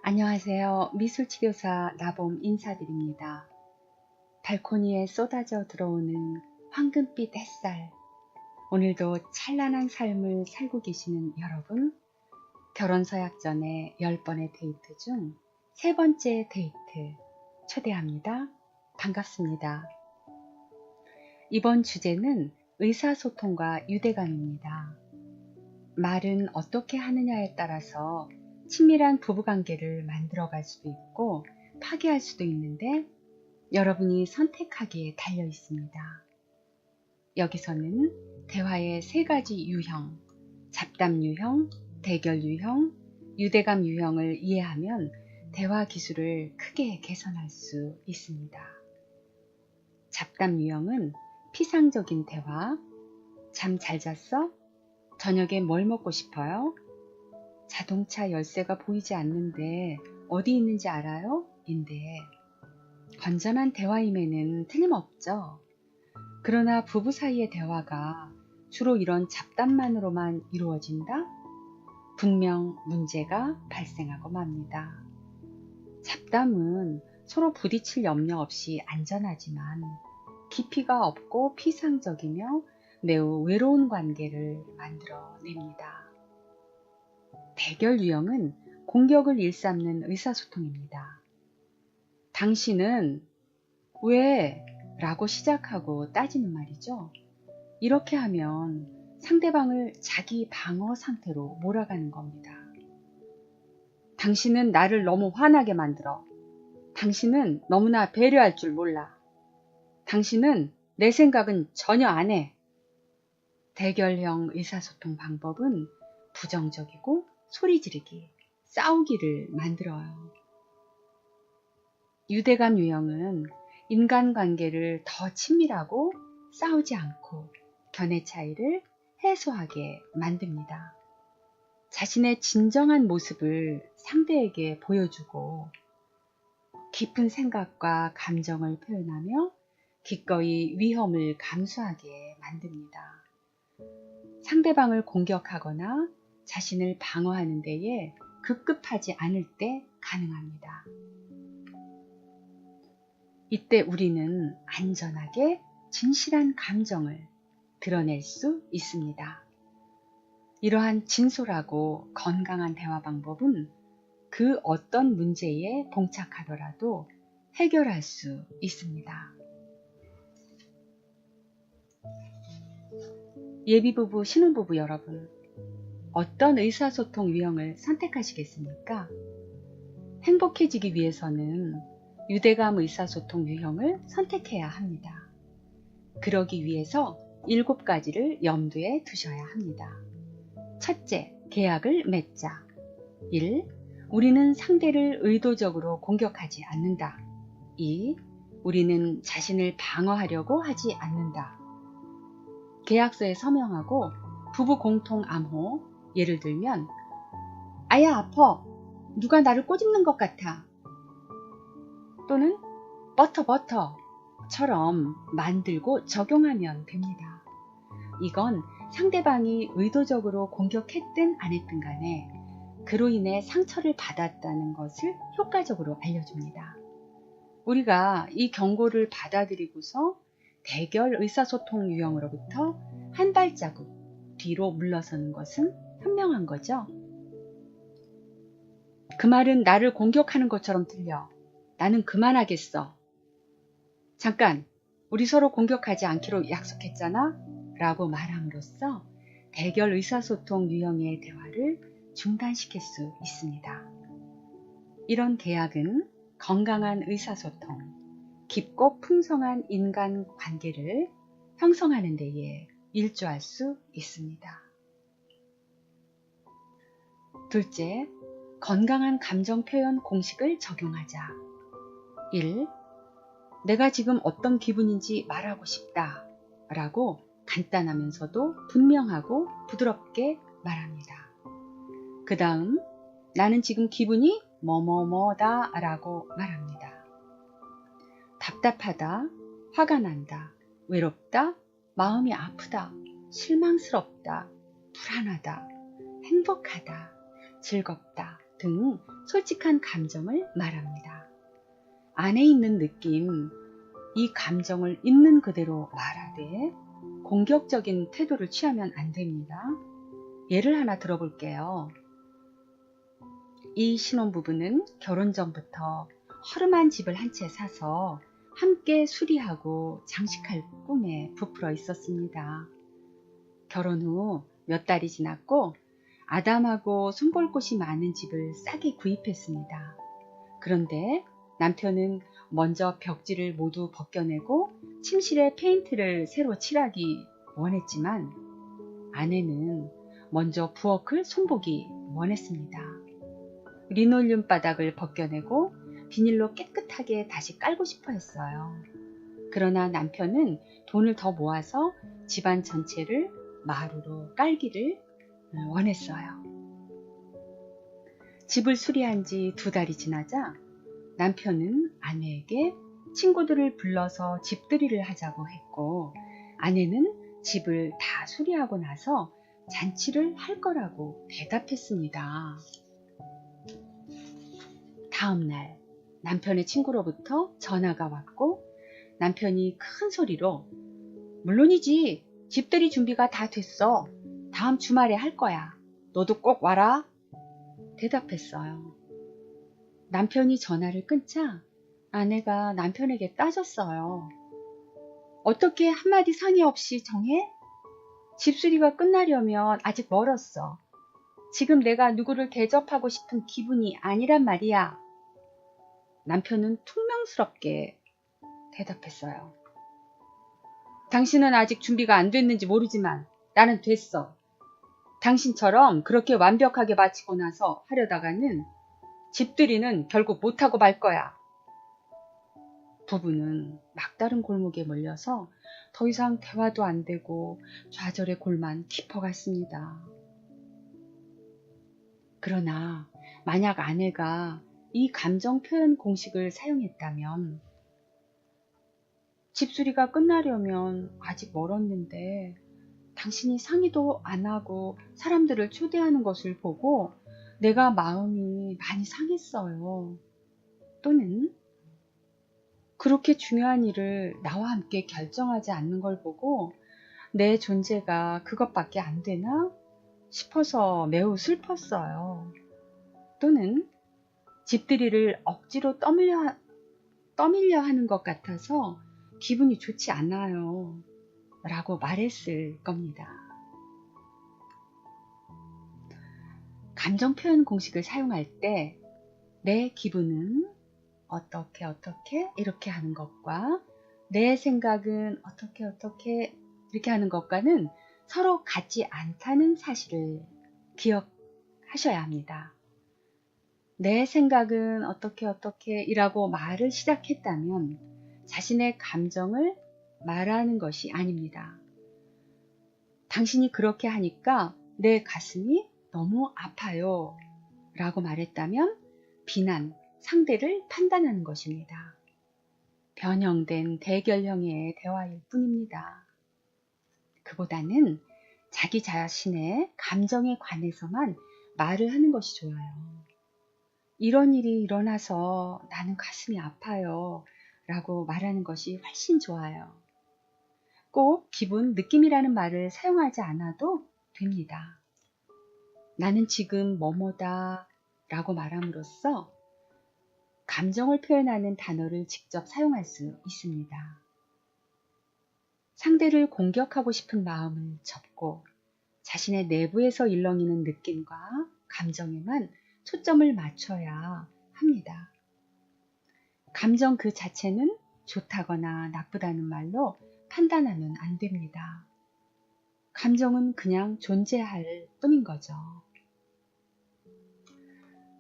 안녕하세요. 미술치료사 나봄 인사드립니다. 발코니에 쏟아져 들어오는 황금빛 햇살. 오늘도 찬란한 삶을 살고 계시는 여러분, 결혼 서약 전에 10번의 데이트 중 3번째 데이트 초대합니다. 반갑습니다. 이번 주제는 의사소통과 유대감입니다. 말은 어떻게 하느냐에 따라서 친밀한 부부관계를 만들어갈 수도 있고 파괴할 수도 있는데 여러분이 선택하기에 달려 있습니다. 여기서는 대화의 3가지 유형, 잡담 유형, 대결 유형, 유대감 유형을 이해하면 대화 기술을 크게 개선할 수 있습니다. 잡담 유형은 피상적인 대화, 잠 잘 잤어? 저녁에 뭘 먹고 싶어요? 자동차 열쇠가 보이지 않는데 어디 있는지 알아요? 인데 건전한 대화임에는 틀림없죠. 그러나 부부 사이의 대화가 주로 이런 잡담만으로만 이루어진다? 분명 문제가 발생하고 맙니다. 잡담은 서로 부딪힐 염려 없이 안전하지만 깊이가 없고 피상적이며 매우 외로운 관계를 만들어냅니다. 대결 유형은 공격을 일삼는 의사소통입니다. 당신은 왜? 라고 시작하고 따지는 말이죠. 이렇게 하면 상대방을 자기 방어 상태로 몰아가는 겁니다. 당신은 나를 너무 화나게 만들어. 당신은 너무나 배려할 줄 몰라. 당신은 내 생각은 전혀 안 해. 대결형 의사소통 방법은 부정적이고 소리 지르기, 싸우기를 만들어요. 유대감 유형은 인간관계를 더 친밀하고 싸우지 않고 견해 차이를 해소하게 만듭니다. 자신의 진정한 모습을 상대에게 보여주고 깊은 생각과 감정을 표현하며 기꺼이 위험을 감수하게 만듭니다. 상대방을 공격하거나 자신을 방어하는 데에 급급하지 않을 때 가능합니다. 이때 우리는 안전하게 진실한 감정을 드러낼 수 있습니다. 이러한 진솔하고 건강한 대화 방법은 그 어떤 문제에 봉착하더라도 해결할 수 있습니다. 예비부부, 신혼부부 여러분, 어떤 의사소통 유형을 선택하시겠습니까? 행복해지기 위해서는 유대감 의사소통 유형을 선택해야 합니다. 그러기 위해서 7가지를 염두에 두셔야 합니다. 첫째, 계약을 맺자. 1. 우리는 상대를 의도적으로 공격하지 않는다. 2. 우리는 자신을 방어하려고 하지 않는다. 계약서에 서명하고 부부 공통 암호, 예를 들면 아야 아파, 누가 나를 꼬집는 것 같아, 또는 버터처럼 만들고 적용하면 됩니다. 이건 상대방이 의도적으로 공격했든 안 했든 간에 그로 인해 상처를 받았다는 것을 효과적으로 알려줍니다. 우리가 이 경고를 받아들이고서 대결 의사소통 유형으로부터 한 발자국 뒤로 물러서는 것은 현명한 거죠. 그 말은 나를 공격하는 것처럼 들려. 나는 그만하겠어. 잠깐, 우리 서로 공격하지 않기로 약속했잖아? 라고 말함으로써 대결 의사소통 유형의 대화를 중단시킬 수 있습니다. 이런 계약은 건강한 의사소통, 깊고 풍성한 인간관계를 형성하는 데에 일조할 수 있습니다. 둘째, 건강한 감정 표현 공식을 적용하자. 1. 내가 지금 어떤 기분인지 말하고 싶다 라고 간단하면서도 분명하고 부드럽게 말합니다. 그 다음, 나는 지금 기분이 뭐뭐뭐다 라고 말합니다. 답답하다, 화가 난다, 외롭다, 마음이 아프다, 실망스럽다, 불안하다, 행복하다, 즐겁다, 등 솔직한 감정을 말합니다. 안에 있는 느낌, 이 감정을 있는 그대로 말하되 공격적인 태도를 취하면 안 됩니다. 예를 하나 들어볼게요. 이 신혼부부는 결혼 전부터 허름한 집을 한 채 사서 함께 수리하고 장식할 꿈에 부풀어 있었습니다. 결혼 후 몇 달이 지났고 아담하고 손볼 곳이 많은 집을 싸게 구입했습니다. 그런데 남편은 먼저 벽지를 모두 벗겨내고 침실에 페인트를 새로 칠하기 원했지만 아내는 먼저 부엌을 손보기 원했습니다. 리놀륨 바닥을 벗겨내고 비닐로 깨끗하게 다시 깔고 싶어 했어요. 그러나 남편은 돈을 더 모아서 집안 전체를 마루로 깔기를 원했어요. 집을 수리한 지 2달이 지나자 남편은 아내에게 친구들을 불러서 집들이를 하자고 했고 아내는 집을 다 수리하고 나서 잔치를 할 거라고 대답했습니다. 다음 날 남편의 친구로부터 전화가 왔고 남편이 큰 소리로 물론이지 집들이 준비가 다 됐어. 다음 주말에 할 거야. 너도 꼭 와라. 대답했어요. 남편이 전화를 끊자 아내가 남편에게 따졌어요. 어떻게 한마디 상의 없이 정해? 집수리가 끝나려면 아직 멀었어. 지금 내가 누구를 대접하고 싶은 기분이 아니란 말이야. 남편은 퉁명스럽게 대답했어요. 당신은 아직 준비가 안 됐는지 모르지만 나는 됐어. 당신처럼 그렇게 완벽하게 마치고 나서 하려다가는 집들이는 결국 못하고 말 거야. 부부는 막다른 골목에 몰려서 더 이상 대화도 안 되고 좌절의 골만 깊어갔습니다. 그러나 만약 아내가 이 감정 표현 공식을 사용했다면 집수리가 끝나려면 아직 멀었는데 당신이 상의도 안 하고 사람들을 초대하는 것을 보고 내가 마음이 많이 상했어요. 또는 그렇게 중요한 일을 나와 함께 결정하지 않는 걸 보고 내 존재가 그것밖에 안 되나 싶어서 매우 슬펐어요. 또는 집들이를 억지로 떠밀려 하는 것 같아서 기분이 좋지 않아요. 라고 말했을 겁니다. 감정 표현 공식을 사용할 때 내 기분은 어떻게 이렇게 하는 것과 내 생각은 어떻게 이렇게 하는 것과는 서로 같지 않다는 사실을 기억하셔야 합니다. 내 생각은 어떻게 이라고 말을 시작했다면 자신의 감정을 말하는 것이 아닙니다. 당신이 그렇게 하니까 내 가슴이 너무 아파요 라고 말했다면 비난, 상대를 판단하는 것입니다. 변형된 대결형의 대화일 뿐입니다. 그보다는 자기 자신의 감정에 관해서만 말을 하는 것이 좋아요. 이런 일이 일어나서 나는 가슴이 아파요 라고 말하는 것이 훨씬 좋아요. 꼭 기분, 느낌이라는 말을 사용하지 않아도 됩니다. 나는 지금 뭐뭐다 라고 말함으로써 감정을 표현하는 단어를 직접 사용할 수 있습니다. 상대를 공격하고 싶은 마음을 접고 자신의 내부에서 일렁이는 느낌과 감정에만 초점을 맞춰야 합니다. 감정 그 자체는 좋다거나 나쁘다는 말로 판단하면 안 됩니다. 감정은 그냥 존재할 뿐인 거죠.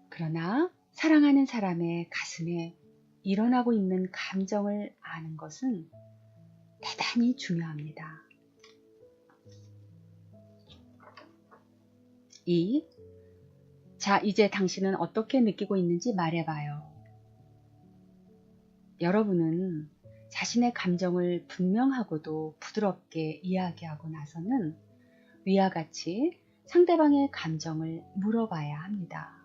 그러나 사랑하는 사람의 가슴에 일어나고 있는 감정을 아는 것은 대단히 중요합니다. 2. 자, 이제 당신은 어떻게 느끼고 있는지 말해봐요. 여러분은 자신의 감정을 분명하고도 부드럽게 이야기하고 나서는 위와 같이 상대방의 감정을 물어봐야 합니다.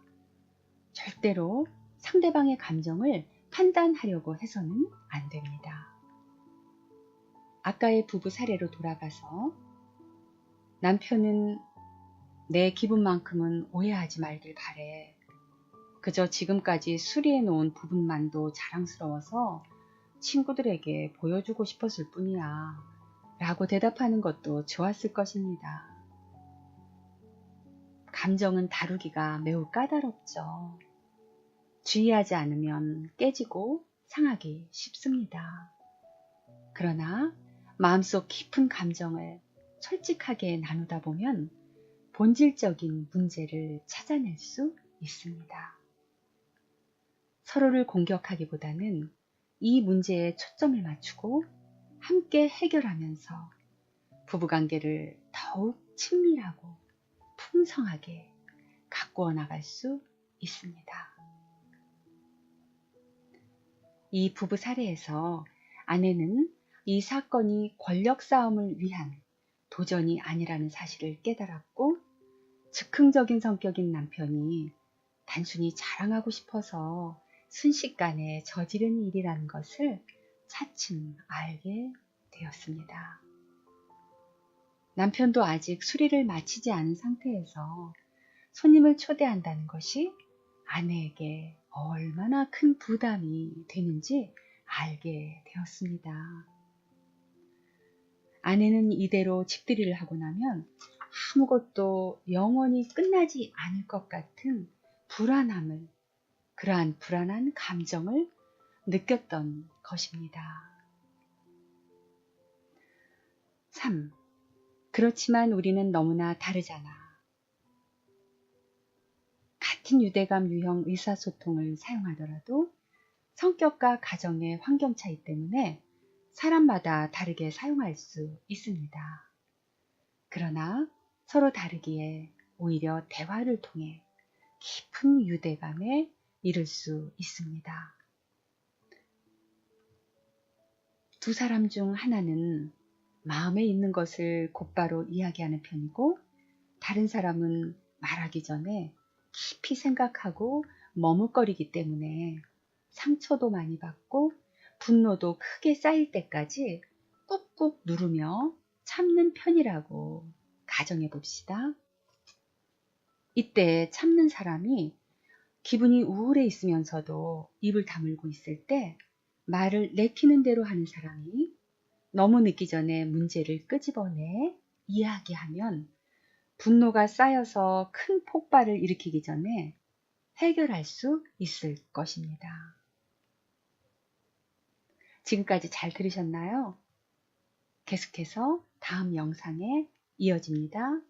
절대로 상대방의 감정을 판단하려고 해서는 안 됩니다. 아까의 부부 사례로 돌아가서 남편은 내 기분만큼은 오해하지 말길 바래. 그저 지금까지 수리해 놓은 부분만도 자랑스러워서 친구들에게 보여주고 싶었을 뿐이야. 라고 대답하는 것도 좋았을 것입니다. 감정은 다루기가 매우 까다롭죠. 주의하지 않으면 깨지고 상하기 쉽습니다. 그러나 마음속 깊은 감정을 솔직하게 나누다 보면 본질적인 문제를 찾아낼 수 있습니다. 서로를 공격하기보다는 이 문제에 초점을 맞추고 함께 해결하면서 부부관계를 더욱 친밀하고 풍성하게 가꾸어 나갈 수 있습니다. 이 부부 사례에서 아내는 이 사건이 권력 싸움을 위한 도전이 아니라는 사실을 깨달았고, 즉흥적인 성격인 남편이 단순히 자랑하고 싶어서 순식간에 저지른 일이라는 것을 차츰 알게 되었습니다. 남편도 아직 수리를 마치지 않은 상태에서 손님을 초대한다는 것이 아내에게 얼마나 큰 부담이 되는지 알게 되었습니다. 아내는 이대로 집들이를 하고 나면 아무것도 영원히 끝나지 않을 것 같은 그러한 불안한 감정을 느꼈던 것입니다. 3. 그렇지만 우리는 너무나 다르잖아. 같은 유대감 유형 의사소통을 사용하더라도 성격과 가정의 환경 차이 때문에 사람마다 다르게 사용할 수 있습니다. 그러나 서로 다르기에 오히려 대화를 통해 깊은 유대감에 이를 수 있습니다. 두 사람 중 하나는 마음에 있는 것을 곧바로 이야기하는 편이고, 다른 사람은 말하기 전에 깊이 생각하고 머뭇거리기 때문에 상처도 많이 받고 분노도 크게 쌓일 때까지 꾹꾹 누르며 참는 편이라고 가정해 봅시다. 이때 참는 사람이 기분이 우울해 있으면서도 입을 다물고 있을 때 말을 내키는 대로 하는 사람이 너무 늦기 전에 문제를 끄집어내 이야기하면 분노가 쌓여서 큰 폭발을 일으키기 전에 해결할 수 있을 것입니다. 지금까지 잘 들으셨나요? 계속해서 다음 영상에 이어집니다.